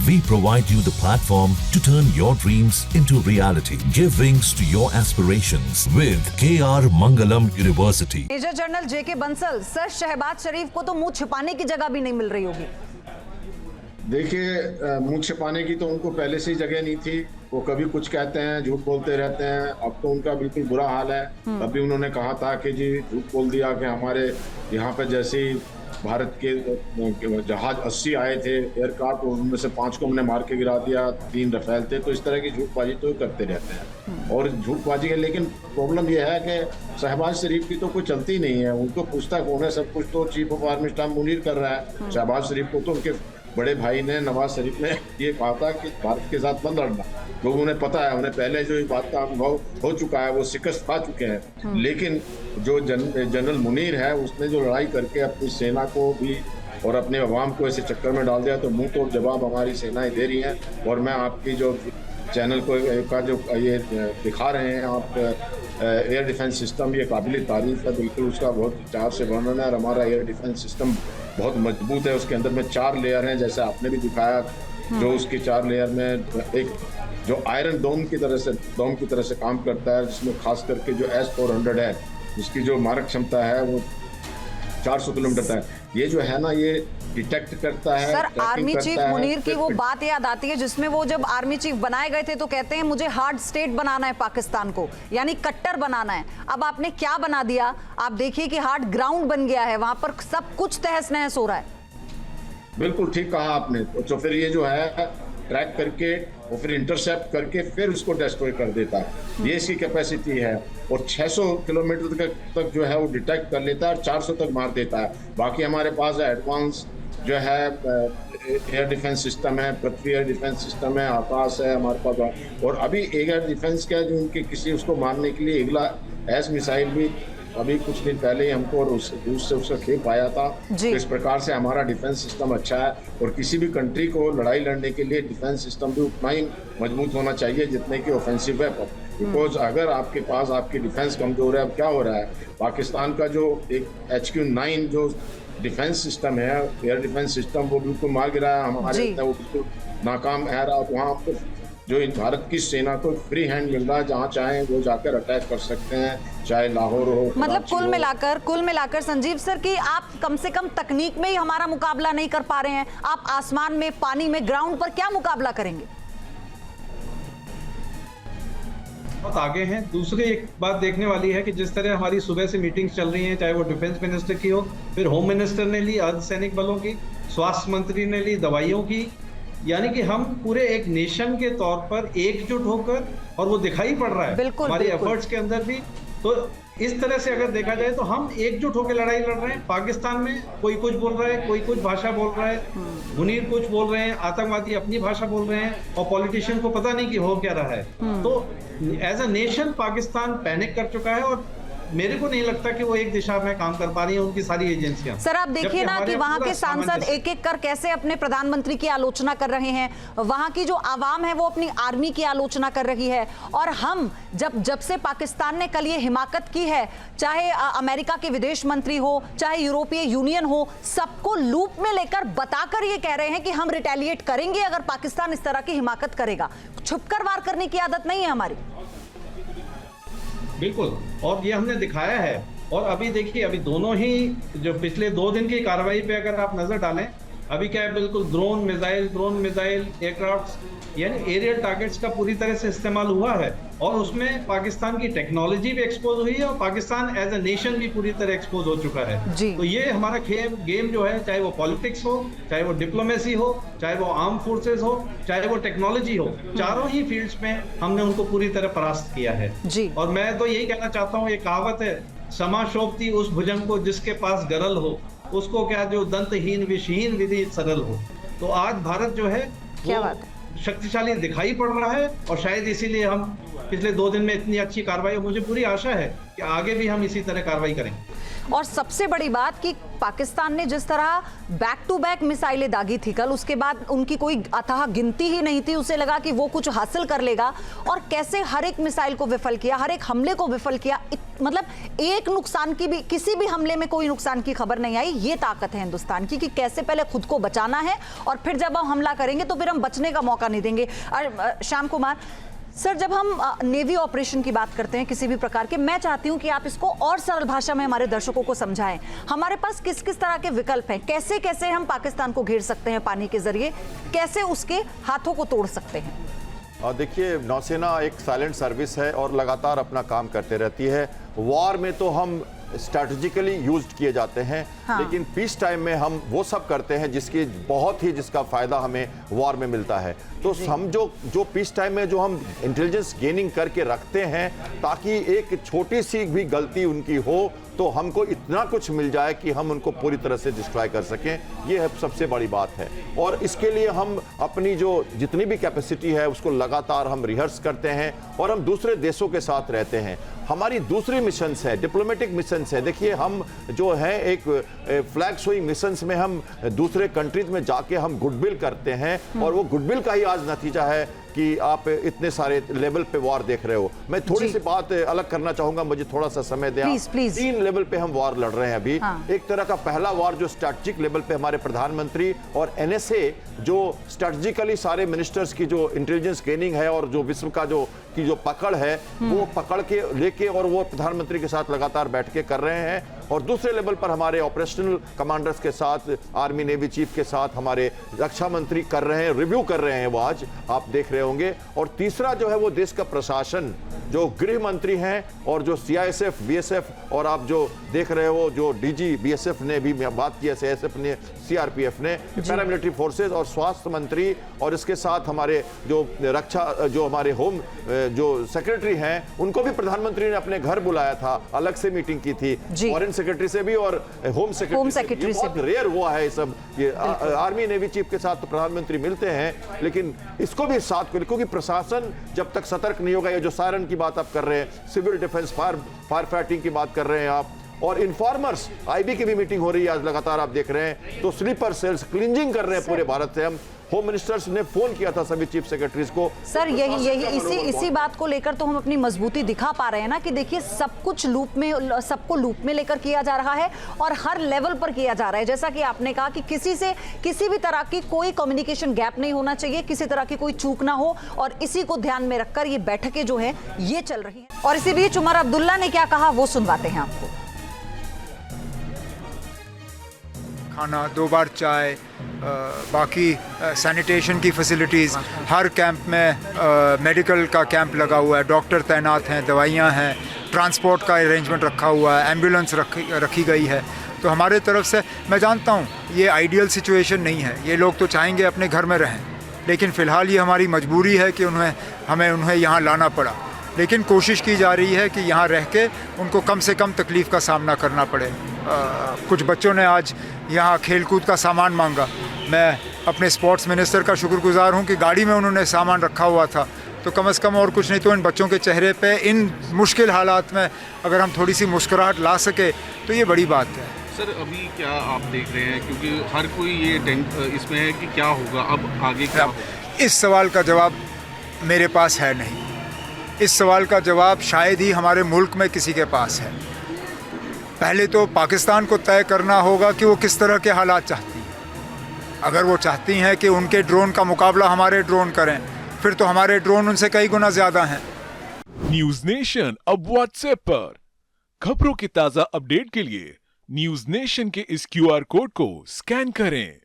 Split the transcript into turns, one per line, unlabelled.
We provide you the platform to turn your dreams into reality. Give wings to your aspirations with KR Mangalam University.
Major general JK Bansal, sir Shahbaz Sharif को तो मुंह छिपाने की जगह भी नहीं मिल रही होगी।
देखिए, मुंह छिपाने की तो उनको पहले से ही जगह नहीं थी। वो कभी कुछ कहते हैं, झूठ बोलते रहते हैं। अब तो उनका बिल्कुल बुरा हाल है। अभी उन्होंने कहा था कि जी झूठ बोल दिया कि हमारे यहाँ पे जैसे ही भारत के जहाज 80 आए थे एयरक्राफ्ट, उनमें से 5 को हमने मार के गिरा दिया, 3 रफेल थे। तो इस तरह की झूठबाजी तो करते रहते हैं और झूठबाजी है। लेकिन प्रॉब्लम यह है कि शहबाज शरीफ की तो कोई चलती नहीं है। उनको पूछता कौन है? सब कुछ तो chief of army staff Munir कर रहा है। शहबाज शरीफ को तो उनके बड़े भाई ने नवाज शरीफ ने ये कहा था कि भारत के साथ मत लड़ना, क्योंकि उन्हें पता है, उन्हें पहले जो इस बात का अनुभव हो चुका है, वो शिकस्त खा चुके हैं। लेकिन जो जनरल मुनीर है, उसने जो लड़ाई करके अपनी सेना को भी और अपने अवाम को ऐसे चक्कर में डाल दिया, तो मुंह तोड़ जवाब हमारी सेनाएं दे रही हैं। और मैं आपकी जो चैनल को का जो ये दिखा रहे हैं आप, एयर डिफेंस सिस्टम, ये काबिल तारीफ है। बिल्कुल उसका बहुत चार से वर्णन है। और हमारा एयर डिफेंस सिस्टम बहुत मजबूत है। उसके अंदर में 4 लेयर हैं, जैसे आपने भी दिखाया। जो उसके 4 लेयर में एक जो आयरन डोम की तरह से काम करता है, जिसमें खास करके जो S-400 है, उसकी जो मारक क्षमता है वो 400 किलोमीटर है। ये जो है ना, ये डिटेक्ट करता है।
सर, आर्मी चीफ मुनीर की वो बात याद आती है जिसमें वो जब आर्मी चीफ बनाए गए थे तो कहते हैं मुझे हार्ड स्टेट बनाना है पाकिस्तान को, यानी कट्टर बनाना है। अब आपने क्या बना दिया? आप देखिए कि हार्ड ग्राउंड बन गया है, वहां पर सब कुछ तहस नहस हो रहा है।
बिल्कुल ठीक कहा आपने। तो फिर ये जो है ट्रैक करके और फिर इंटरसेप्ट करके फिर उसको डिस्ट्रॉय कर देता है। ये इसकी कैपेसिटी है। और 600 किलोमीटर तक जो है वो डिटेक्ट कर लेता है और 400 तक मार देता है। बाकी हमारे पास एडवांस जो है एयर डिफेंस सिस्टम है, पृथ्वी एयर डिफेंस सिस्टम है, आकाश है हमारे पास। और अभी एयर डिफेंस का जो उनके किसी उसको मारने के लिए अगला एस मिसाइल भी अभी कुछ दिन पहले ही हमको रूस से उसका खेप आया था। तो इस प्रकार से हमारा डिफेंस सिस्टम अच्छा है। और किसी भी कंट्री को लड़ाई लड़ने के लिए डिफेंस सिस्टम भी उतना ही मजबूत होना चाहिए जितने की ऑफेंसिव वेपन। बिकॉज अगर आपके पास आपकी डिफेंस कमजोर है, अब क्या हो रहा है, पाकिस्तान का जो एक HQ-9 जो डिफेंस सिस्टम है, एयर डिफेंस सिस्टम, वो बिल्कुल मार गिरा है हमारे, वो बिल्कुल नाकाम है। वहाँ पर जो भारत की सेना को फ्री हैंड मिल रहा है, जहाँ चाहें वो जाकर अटैक कर सकते हैं, चाहे लाहौर हो।
मतलब कुल मिलाकर संजीव सर कि आप कम से कम तकनीक में ही हमारा मुकाबला नहीं कर पा रहे हैं, आप आसमान में, पानी में, ग्राउंड पर क्या मुकाबला करेंगे?
बहुत आगे हैं। दूसरी एक बात देखने वाली है कि जिस तरह हमारी सुबह से मीटिंग्स चल रही हैं, चाहे वो डिफेंस मिनिस्टर की हो, फिर होम मिनिस्टर ने ली अर्धसैनिक बलों की, स्वास्थ्य मंत्री ने ली दवाइयों की, यानी कि हम पूरे एक नेशन के तौर पर एकजुट होकर, और वो दिखाई पड़ रहा है हमारी एफर्ट्स के अंदर भी। तो इस तरह से अगर देखा जाए तो हम एकजुट होकर लड़ाई लड़ रहे हैं। पाकिस्तान में कोई कुछ बोल रहा है, कोई कुछ भाषा बोल रहा है, मुनीर कुछ बोल रहे हैं, आतंकवादी अपनी भाषा बोल रहे हैं, और पॉलिटिशियन को पता नहीं कि हो क्या रहा है। तो as a nation Pakistan panic कर चुका है और मेरे को नहीं लगता कि वो एक दिशा में काम कर पा रही है उनकी सारी एजेंसियां।
सर, आप देखिए ना कि वहां के सांसद एक एक कर कैसे अपने प्रधानमंत्री की आलोचना कर रहे हैं, वहां की जो आवाम है वो अपनी आर्मी की आलोचना कर रही है। और हम जब से पाकिस्तान ने कल ये हिमाकत की है, चाहे अमेरिका के विदेश मंत्री हो, चाहे यूरोपीय यूनियन हो, सबको लूप में लेकर बताकर ये कह रहे हैं कि हम रिटेलिएट करेंगे अगर पाकिस्तान इस तरह की हिमाकत करेगा। छुपकर वार करने की आदत नहीं है हमारी।
बिल्कुल, और ये हमने दिखाया है। और अभी देखिए, अभी दोनों ही जो पिछले 2 दिन की कार्रवाई पे अगर आप नजर डालें, अभी क्या है, बिल्कुल ड्रोन मिसाइल एयरक्राफ्ट, यानी एरियल टारगेट्स का पूरी तरह से इस्तेमाल हुआ है। और उसमें पाकिस्तान की टेक्नोलॉजी भी एक्सपोज हुई है और पाकिस्तान एज ए नेशन भी पूरी तरह एक्सपोज हो चुका है। तो ये हमारा गेम जो है, चाहे वो पॉलिटिक्स हो, चाहे वो डिप्लोमेसी हो, चाहे वो आर्म फोर्सेज हो, चाहे वो टेक्नोलॉजी हो, चारों ही फील्ड्स में हमने उनको पूरी तरह परास्त किया है। और मैं तो यही कहना चाहता हूँ, ये कहावत है, समा शोभती उस भुजंग को जिसके पास गरल हो, उसको क्या जो दंतहीन विषहीन विधि सरल हो। तो आज भारत जो है वो शक्तिशाली दिखाई पड़ रहा है, और शायद इसीलिए हम पिछले 2 दिन में इतनी अच्छी कार्रवाई, मुझे पूरी आशा है कि आगे भी हम इसी तरह कार्रवाई करेंगे।
और सबसे बड़ी बात कि पाकिस्तान ने जिस तरह बैक टू बैक मिसाइलें दागी थी कल, उसके बाद उनकी कोई अथाह गिनती ही नहीं थी, उसे लगा कि वो कुछ हासिल कर लेगा, और कैसे हर एक मिसाइल को विफल किया, हर एक हमले को विफल किया। मतलब एक नुकसान की भी, किसी भी हमले में कोई नुकसान की खबर नहीं आई। ये ताकत है हिंदुस्तान की कि कैसे पहले खुद को बचाना है और फिर जब हम हमला करेंगे तो फिर हम बचने का मौका नहीं देंगे। और श्याम कुमार सर, जब हम नेवी ऑपरेशन की बात करते हैं किसी भी प्रकार के, मैं चाहती हूं कि आप इसको और सरल भाषा में हमारे दर्शकों को समझाएं। हमारे पास किस किस तरह के विकल्प हैं, कैसे कैसे हम पाकिस्तान को घेर सकते हैं पानी के जरिए, कैसे उसके हाथों को तोड़ सकते हैं?
देखिए, नौसेना एक साइलेंट सर्विस है और लगातार अपना काम करते रहती है। वॉर में तो हम स्ट्रैटेजिकली यूज्ड किए जाते हैं, हाँ। लेकिन पीस टाइम में हम वो सब करते हैं जिसका फायदा हमें वॉर में मिलता है। तो हम जो पीस टाइम में जो हम इंटेलिजेंस गेनिंग करके रखते हैं, ताकि एक छोटी सी भी गलती उनकी हो तो हमको इतना कुछ मिल जाए कि हम उनको पूरी तरह से डिस्ट्रॉय कर सकें, ये सबसे बड़ी बात है। और इसके लिए हम अपनी जो जितनी भी कैपेसिटी है उसको लगातार हम रिहर्स करते हैं और हम दूसरे देशों के साथ रहते हैं। हमारी दूसरी मिशंस है, डिप्लोमेटिक मिशंस है। देखिए, हम जो है एक फ्लैग शोइंग मिशंस में हम दूसरे कंट्रीज में जाके हम गुडविल करते हैं, और वो गुडविल का ही आज नतीजा है कि आप इतने सारे लेवल पे वॉर देख रहे हो। मैं थोड़ी सी बात अलग करना चाहूंगा, मुझे थोड़ा सा समय दें।
प्लीज।
3 लेवल पे हम वॉर लड़ रहे हैं अभी। हाँ। एक तरह का पहला वॉर जो स्ट्रैटेजिक लेवल पे हमारे प्रधानमंत्री और एनएसए जो स्ट्रैटेजिकली सारे मिनिस्टर्स की जो इंटेलिजेंस गेनिंग है और जो विश्व का जो पकड़ है, वो पकड़ के लेके और वो प्रधानमंत्री के साथ लगातार बैठ के कर रहे हैं। और दूसरे लेवल पर हमारे ऑपरेशनल कमांडर्स के साथ, आर्मी नेवी चीफ के साथ हमारे रक्षा मंत्री कर रहे हैं, रिव्यू कर रहे हैं, वो आज आप देख रहे होंगे। और तीसरा जो है वो देश का प्रशासन, जो गृह मंत्री हैं और जो सीआईएसएफ, बीएसएफ, और आप जो देख रहे हो जो डीजी बीएसएफ ने भी बात की है, सीआईएसएफ ने, सीआरपीएफ ने, पैरामिलिट्री फोर्सेस और स्वास्थ्य मंत्री, और इसके साथ हमारे जो रक्षा जो हमारे होम जो सेक्रेटरी हैं, उनको भी प्रधानमंत्री ने अपने घर बुलाया था, अलग से मीटिंग की थी, फॉरेन सेक्रेटरी से भी और होम सेक्रेटरी से भी। रेयर हुआ है सब, ये आर्मी नेवी चीफ के साथ तो प्रधानमंत्री मिलते हैं, लेकिन इसको भी साथ को, क्योंकि प्रशासन जब तक सतर्क नहीं होगा, ये जो सायरन की बात आप कर रहे हैं, सिविल डिफेंस, फायर फाइटिंग की बात कर रहे हैं आप, और इन्फॉर्मर्स, आईबी की भी मीटिंग हो रही है आज लगातार आप देख रहे हैं। तो स्लीपर सेल्स क्लींजिंग कर रहे हैं पूरे भारत से। हम होम मिनिस्टर्स ने फोन किया था सभी चीफ सेक्रेटरीज को।
सर, इसी बात को लेकर तो हम अपनी मजबूती दिखा पा रहे हैं ना, कि देखिए सब कुछ सबको लूप में लेकर किया जा रहा है और हर लेवल पर किया जा रहा है। जैसा कि आपने कहा कि किसी भी तरह की कोई कम्युनिकेशन गैप नहीं होना चाहिए, किसी तरह की कोई चूक ना हो, और इसी को ध्यान में रखकर ये बैठकें जो है ये चल रही हैं। और इसी बीच उमर अब्दुल्ला ने क्या कहा वो सुनवाते हैं आपको।
खाना, 2 बार चाय, बाकी सैनिटेशन की फैसिलिटीज़, हर कैंप में मेडिकल का कैंप लगा हुआ है, डॉक्टर तैनात हैं, दवाइयाँ हैं, ट्रांसपोर्ट का अरेंजमेंट रखा हुआ है, एम्बुलेंस रखी गई है। तो हमारे तरफ से, मैं जानता हूँ ये आइडियल सिचुएशन नहीं है, ये लोग तो चाहेंगे अपने घर में रहें, लेकिन फ़िलहाल ये हमारी मजबूरी है कि हमें उन्हें यहाँ लाना पड़ा। लेकिन कोशिश की जा रही है कि यहाँ रह के उनको कम से कम तकलीफ़ का सामना करना पड़े। कुछ बच्चों ने आज यहाँ खेलकूद का सामान मांगा। मैं अपने स्पोर्ट्स मिनिस्टर का शुक्रगुजार हूँ कि गाड़ी में उन्होंने सामान रखा हुआ था, तो कम से कम और कुछ नहीं तो इन बच्चों के चेहरे पे इन मुश्किल हालात में अगर हम थोड़ी सी मुस्कुराहट ला सके तो ये बड़ी बात है।
सर, अभी क्या आप देख रहे हैं, क्योंकि हर कोई ये इसमें है कि क्या होगा, अब आगे क्या होगा?
इस सवाल का जवाब मेरे पास है नहीं। इस सवाल का जवाब शायद ही हमारे मुल्क में किसी के पास है। पहले तो पाकिस्तान को तय करना होगा कि वो किस तरह के हालात चाहती हैं। अगर वो चाहती हैं कि उनके ड्रोन का मुकाबला हमारे ड्रोन करें, फिर तो हमारे ड्रोन उनसे कई गुना ज़्यादा हैं।
न्यूज़ नेशन अब व्हाट्सएप पर खबरों की ताज़ा अपडेट के लिए न्यूज़ नेशन के इस QR कोड को स्कैन करें।